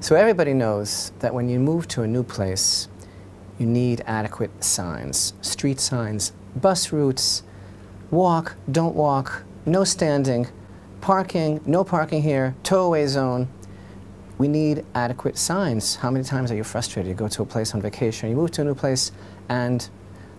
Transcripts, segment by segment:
So everybody knows that when you move to a new place, you need adequate signs, street signs, bus routes, walk, don't walk, no standing, parking, no parking here, tow-away zone. We need adequate signs. How many times are you frustrated? You go to a place on vacation, you move to a new place, and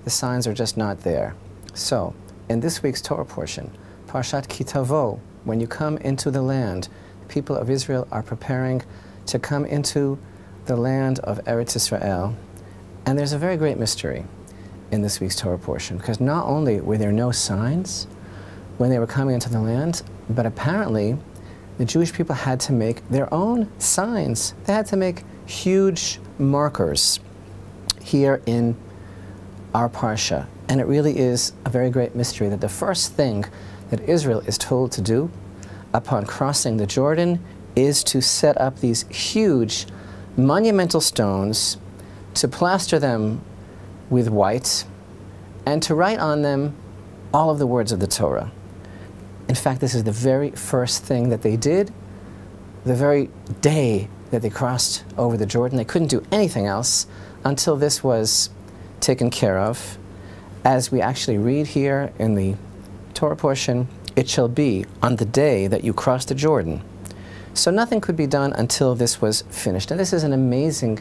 the signs are just not there. So, in this week's Torah portion, Parshat KiTavo, when you come into the land, the people of Israel are preparing to come into the land of Eretz Israel. And there's a very great mystery in this week's Torah portion, because not only were there no signs when they were coming into the land, but apparently the Jewish people had to make their own signs. They had to make huge markers here in our Parsha. And it really is a very great mystery that the first thing that Israel is told to do upon crossing the Jordan is to set up these huge monumental stones, to plaster them with white, and to write on them all of the words of the Torah. In fact, this is the very first thing that they did the very day that they crossed over the Jordan. They couldn't do anything else until this was taken care of. As we actually read here in the Torah portion, it shall be on the day that you cross the Jordan. So nothing could be done until this was finished. And this is an amazing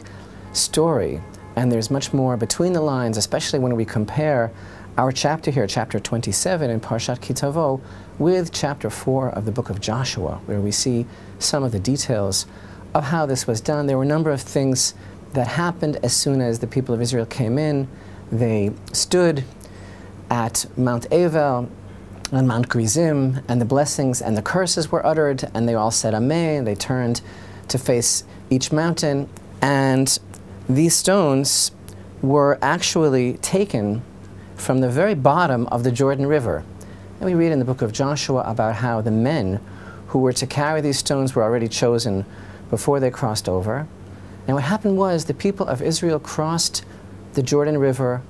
story, and there's much more between the lines, especially when we compare our chapter here, chapter 27 in Parshat KiTavo, with chapter 4 of the book of Joshua, where we see some of the details of how this was done. There were a number of things that happened as soon as the people of Israel came in. They stood at Mount Avel and Mount Gerizim, and the blessings and the curses were uttered, and they all said Amen. They turned to face each mountain, and these stones were actually taken from the very bottom of the Jordan River. And we read in the book of Joshua about how the men who were to carry these stones were already chosen before they crossed over. And what happened was the people of Israel crossed the Jordan River,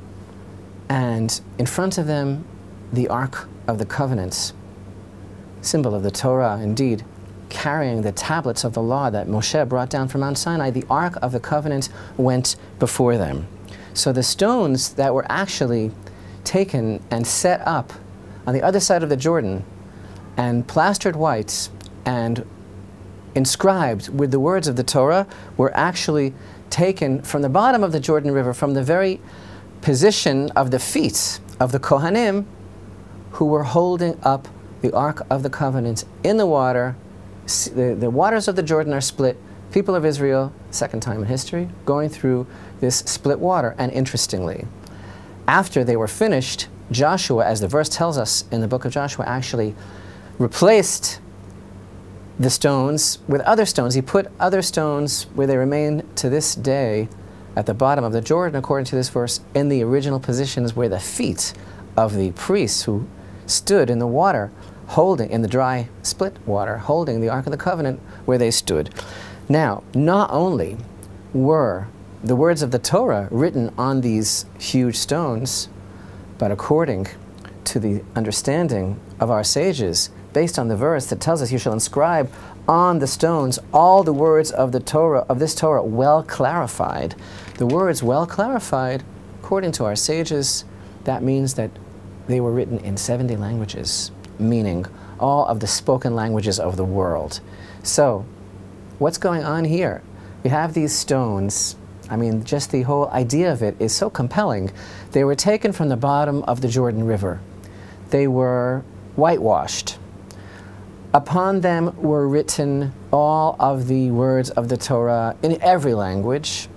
and in front of them the Ark of the Covenant, symbol of the Torah, indeed, carrying the tablets of the law that Moshe brought down from Mount Sinai. The Ark of the Covenant went before them. So the stones that were actually taken and set up on the other side of the Jordan and plastered white and inscribed with the words of the Torah were actually taken from the bottom of the Jordan River, from the very position of the feet of the Kohanim, who were holding up the Ark of the Covenant in the water. The waters of the Jordan are split. People of Israel, second time in history, going through this split water. And interestingly, after they were finished, Joshua, as the verse tells us in the book of Joshua, actually replaced the stones with other stones. He put other stones where they remain to this day at the bottom of the Jordan, according to this verse, in the original positions where the feet of the priests who stood in the water, holding, in the dry split water, holding the Ark of the Covenant where they stood. Now, not only were the words of the Torah written on these huge stones, but according to the understanding of our sages, based on the verse that tells us, you shall inscribe on the stones all the words of the Torah, of this Torah, well clarified. The words well clarified, according to our sages, that means that they were written in 70 languages, meaning all of the spoken languages of the world. So, what's going on here? We have these stones. I mean, just the whole idea of it is so compelling. They were taken from the bottom of the Jordan River. They were whitewashed. Upon them were written all of the words of the Torah in every language,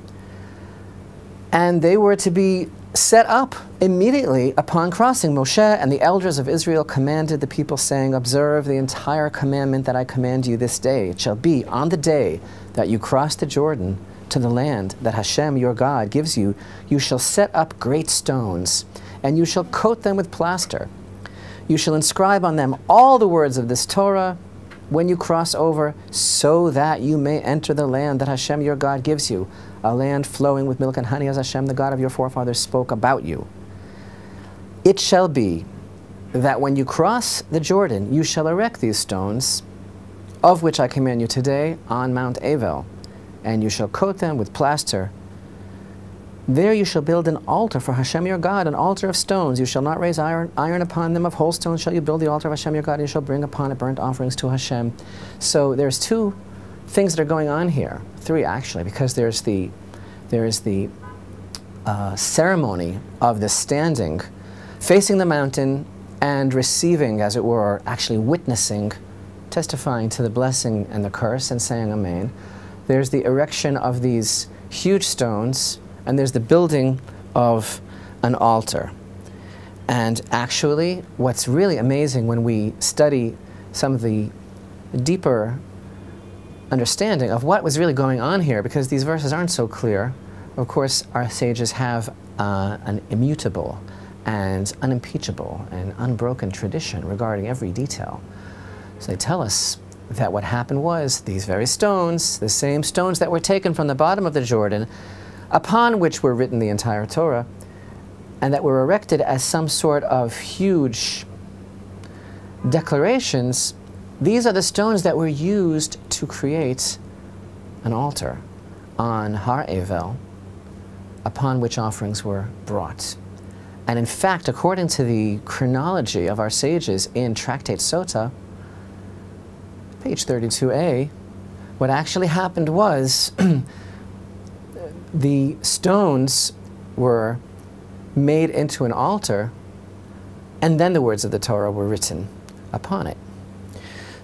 and they were to be set up immediately upon crossing. Moshe and the elders of Israel commanded the people, saying, observe the entire commandment that I command you this day. It shall be on the day that you cross the Jordan to the land that Hashem your God gives you, you shall set up great stones, and you shall coat them with plaster. You shall inscribe on them all the words of this Torah when you cross over, so that you may enter the land that Hashem your God gives you, a land flowing with milk and honey, as Hashem the God of your forefathers spoke about you. It shall be that when you cross the Jordan, you shall erect these stones, of which I command you today, on Mount Avel, and you shall coat them with plaster. There you shall build an altar for Hashem your God, an altar of stones. You shall not raise iron upon them. Of whole stones shall you build the altar of Hashem your God, and you shall bring upon it burnt offerings to Hashem. So there's two things that are going on here, three actually, because there is the ceremony of the standing, facing the mountain and receiving, as it were, actually witnessing, testifying to the blessing and the curse and saying Amen. There's the erection of these huge stones, and there's the building of an altar. And actually, what's really amazing when we study some of the deeper understanding of what was really going on here, because these verses aren't so clear. Of course, our sages have an immutable and unimpeachable and unbroken tradition regarding every detail. So they tell us that what happened was these very stones, the same stones that were taken from the bottom of the Jordan, upon which were written the entire Torah, and that were erected as some sort of huge declarations, these are the stones that were used to create an altar on Har Evel, upon which offerings were brought. And in fact, according to the chronology of our sages in Tractate Sota, page 32a, what actually happened was the stones were made into an altar, and then the words of the Torah were written upon it.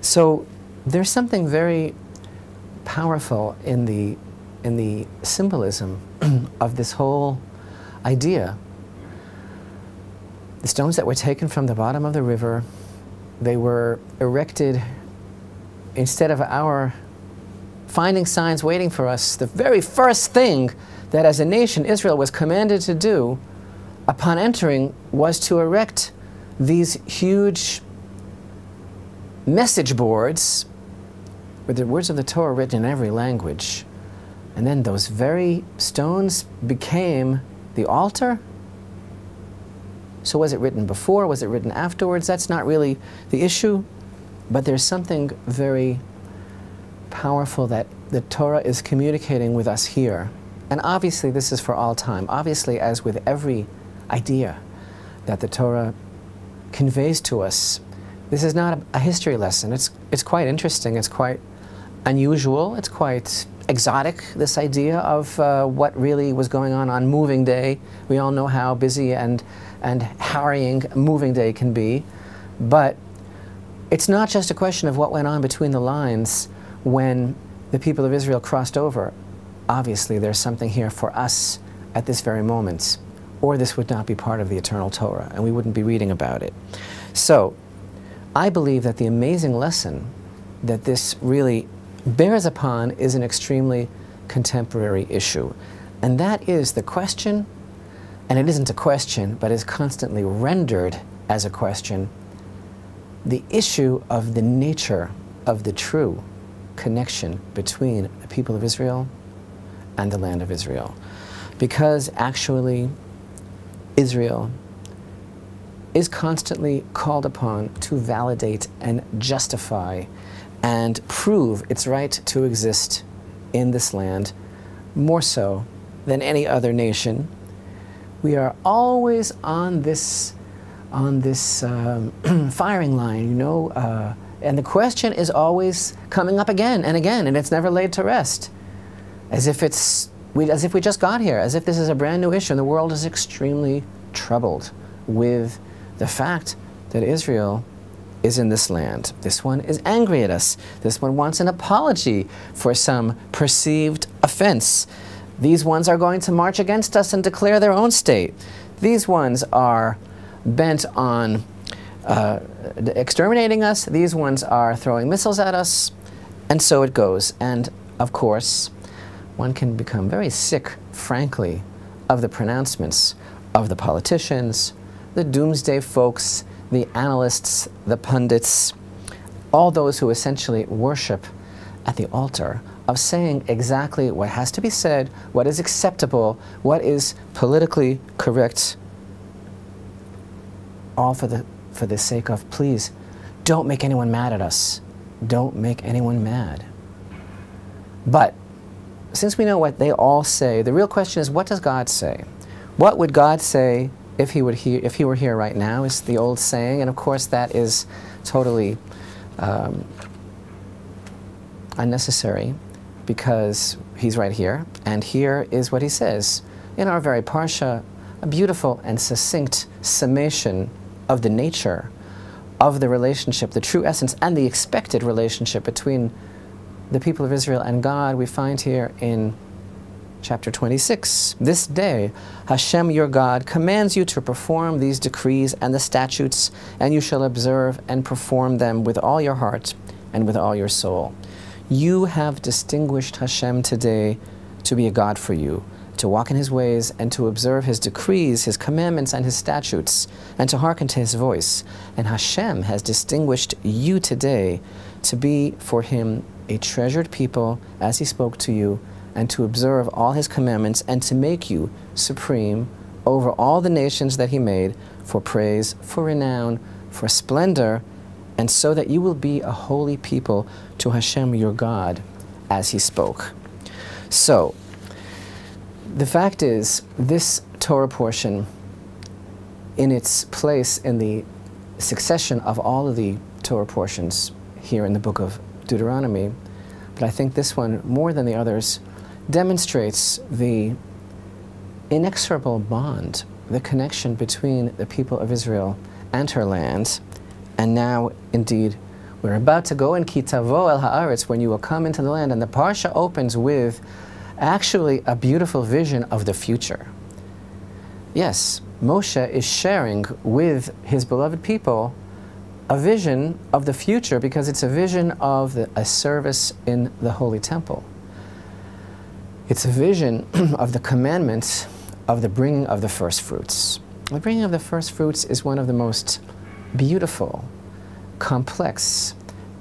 So there's something very powerful in the symbolism of this whole idea. The stones that were taken from the bottom of the river, they were erected instead of our finding signs waiting for us. The very first thing that as a nation Israel was commanded to do upon entering was to erect these huge message boards with the words of the Torah written in every language. And then those very stones became the altar. So was it written before? Was it written afterwards? That's not really the issue. But there's something very powerful that the Torah is communicating with us here. And obviously this is for all time. Obviously, as with every idea that the Torah conveys to us, this is not a history lesson. It's quite interesting. It's quite unusual. It's quite exotic, this idea of what really was going on moving day. We all know how busy and harrying moving day can be. But it's not just a question of what went on between the lines when the people of Israel crossed over. Obviously, there's something here for us at this very moment, or this would not be part of the eternal Torah, and we wouldn't be reading about it. So, I believe that the amazing lesson that this really bears upon is an extremely contemporary issue. And that is the question, and it isn't a question, but is constantly rendered as a question, the issue of the nature of the true connection between the people of Israel and the land of Israel. Because actually, Israel is constantly called upon to validate and justify and prove its right to exist in this land, more so than any other nation. We are always on this firing line, you know, and the question is always coming up again and again, and it's never laid to rest, as if we just got here, as if this is a brand new issue, and the world is extremely troubled with the fact that Israel is in this land. This one is angry at us. This one wants an apology for some perceived offense. These ones are going to march against us and declare their own state. These ones are bent on exterminating us. These ones are throwing missiles at us. And so it goes. And of course, one can become very sick, frankly, of the pronouncements of the politicians, the doomsday folks, the analysts, the pundits, all those who essentially worship at the altar of saying exactly what has to be said, what is acceptable, what is politically correct, all for the sake of, please, don't make anyone mad at us. Don't make anyone mad. But since we know what they all say, the real question is, what does God say? What would God say if he were here right now, is the old saying, and of course that is totally unnecessary, because he's right here, and here is what he says in our very parsha, a beautiful and succinct summation of the nature of the relationship, the true essence and the expected relationship between the people of Israel and God. We find here in chapter 26, "This day Hashem your God commands you to perform these decrees and the statutes, and you shall observe and perform them with all your heart and with all your soul. You have distinguished Hashem today to be a God for you, to walk in his ways and to observe his decrees, his commandments and his statutes, and to hearken to his voice. And Hashem has distinguished you today to be for him a treasured people as he spoke to you, and to observe all his commandments, and to make you supreme over all the nations that he made, for praise, for renown, for splendor, and so that you will be a holy people to Hashem your God, as he spoke." So, the fact is, this Torah portion, in its place in the succession of all of the Torah portions here in the book of Deuteronomy, but I think this one, more than the others, demonstrates the inexorable bond, the connection between the people of Israel and her land. And now, indeed, we're about to go in KiTavo el haaretz, when you will come into the land. And the parsha opens with actually a beautiful vision of the future. Yes, Moshe is sharing with his beloved people a vision of the future, because it's a vision of a service in the Holy Temple. It's a vision of the commandments of the bringing of the first fruits. The bringing of the first fruits is one of the most beautiful, complex,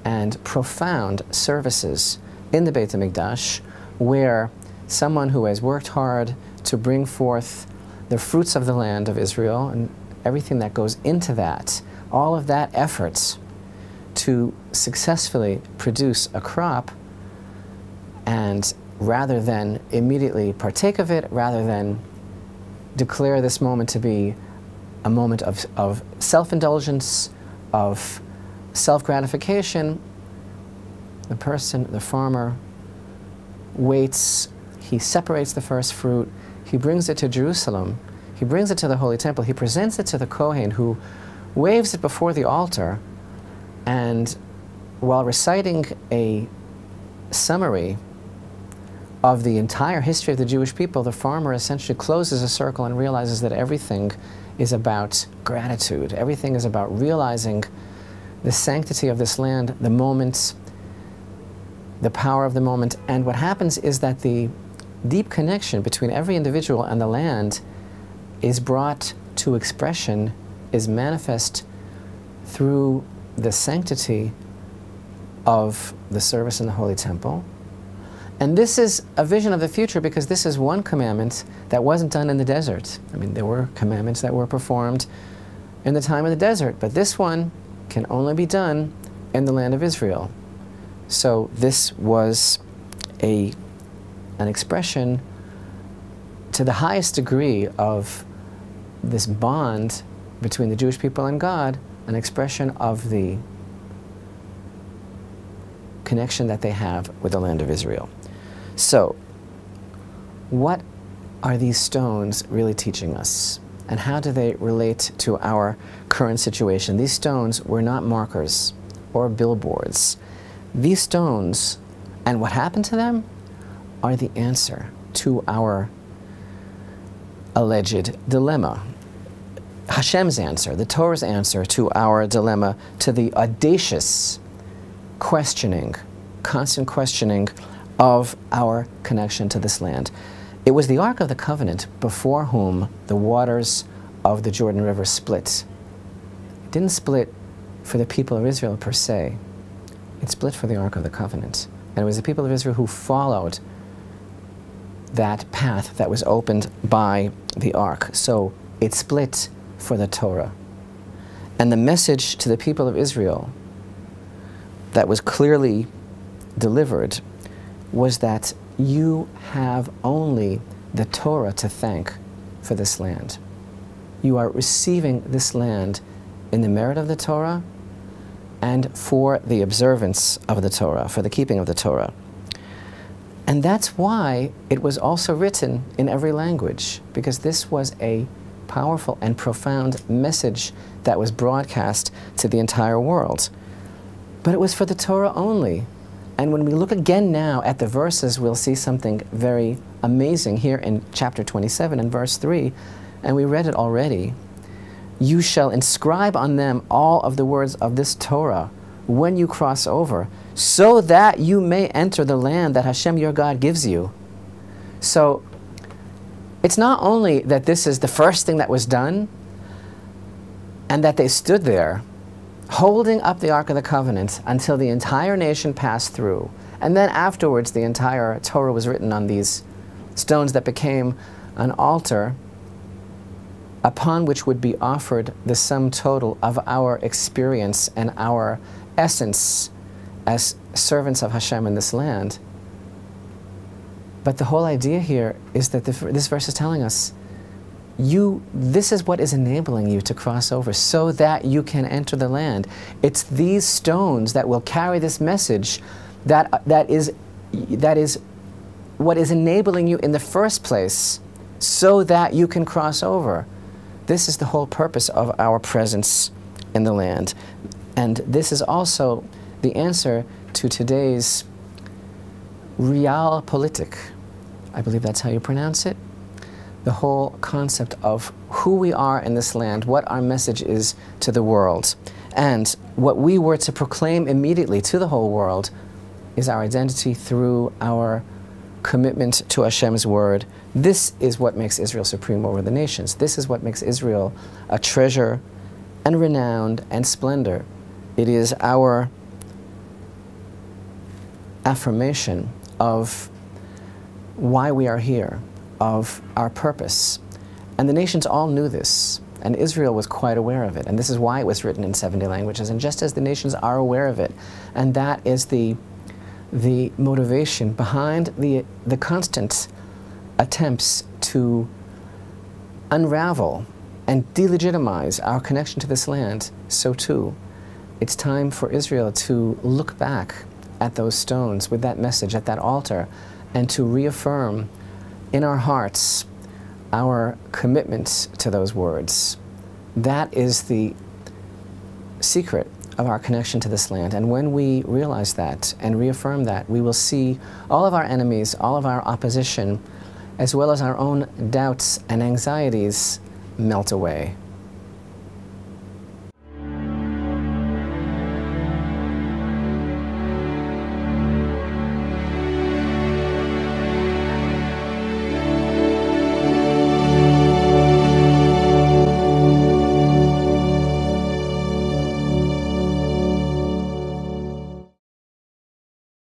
and profound services in the Beit HaMikdash, where someone who has worked hard to bring forth the fruits of the land of Israel and everything that goes into that, all of that effort to successfully produce a crop, and rather than immediately partake of it, rather than declare this moment to be a moment of self-indulgence, of self-gratification, the person, the farmer, waits, he separates the first fruit, he brings it to Jerusalem, he brings it to the Holy Temple, he presents it to the Kohen, who waves it before the altar, and while reciting a summary of the entire history of the Jewish people, the farmer essentially closes a circle and realizes that everything is about gratitude. Everything is about realizing the sanctity of this land, the moment, the power of the moment. And what happens is that the deep connection between every individual and the land is brought to expression, is manifest through the sanctity of the service in the Holy Temple. And this is a vision of the future, because this is one commandment that wasn't done in the desert. I mean, there were commandments that were performed in the time of the desert, but this one can only be done in the land of Israel. So this was an expression to the highest degree of this bond between the Jewish people and God, an expression of the connection that they have with the land of Israel. So, what are these stones really teaching us? And how do they relate to our current situation? These stones were not markers or billboards. These stones, and what happened to them, are the answer to our alleged dilemma. Hashem's answer, the Torah's answer to our dilemma, to the audacious questioning, constant questioning of our connection to this land. It was the Ark of the Covenant before whom the waters of the Jordan River split. It didn't split for the people of Israel per se. It split for the Ark of the Covenant. And it was the people of Israel who followed that path that was opened by the Ark. So it split for the Torah. And the message to the people of Israel that was clearly delivered was that you have only the Torah to thank for this land. You are receiving this land in the merit of the Torah and for the observance of the Torah, for the keeping of the Torah. And that's why it was also written in every language, because this was a powerful and profound message that was broadcast to the entire world. But it was for the Torah only. And when we look again now at the verses, we'll see something very amazing here in chapter 27 and verse 3, and we read it already. You shall inscribe on them all of the words of this Torah when you cross over, so that you may enter the land that Hashem your God gives you. So it's not only that this is the first thing that was done, and that they stood there holding up the Ark of the Covenant until the entire nation passed through, and then afterwards the entire Torah was written on these stones that became an altar upon which would be offered the sum total of our experience and our essence as servants of Hashem in this land. But the whole idea here is that this verse is telling us, this is what is enabling you to cross over so that you can enter the land. It's these stones that will carry this message that is what is enabling you in the first place so that you can cross over. This is the whole purpose of our presence in the land. And this is also the answer to today's realpolitik. I believe that's how you pronounce it. The whole concept of who we are in this land, what our message is to the world, and what we were to proclaim immediately to the whole world is our identity through our commitment to Hashem's word. This is what makes Israel supreme over the nations. This is what makes Israel a treasure and renown and splendor. It is our affirmation of why we are here, of our purpose. And the nations all knew this, and Israel was quite aware of it, and this is why it was written in 70 languages, and just as the nations are aware of it, and that is the motivation behind the constant attempts to unravel and delegitimize our connection to this land, so too, it's time for Israel to look back at those stones with that message, at that altar, and to reaffirm in our hearts our commitment to those words. That is the secret of our connection to this land. And when we realize that and reaffirm that, we will see all of our enemies, all of our opposition, as well as our own doubts and anxieties melt away.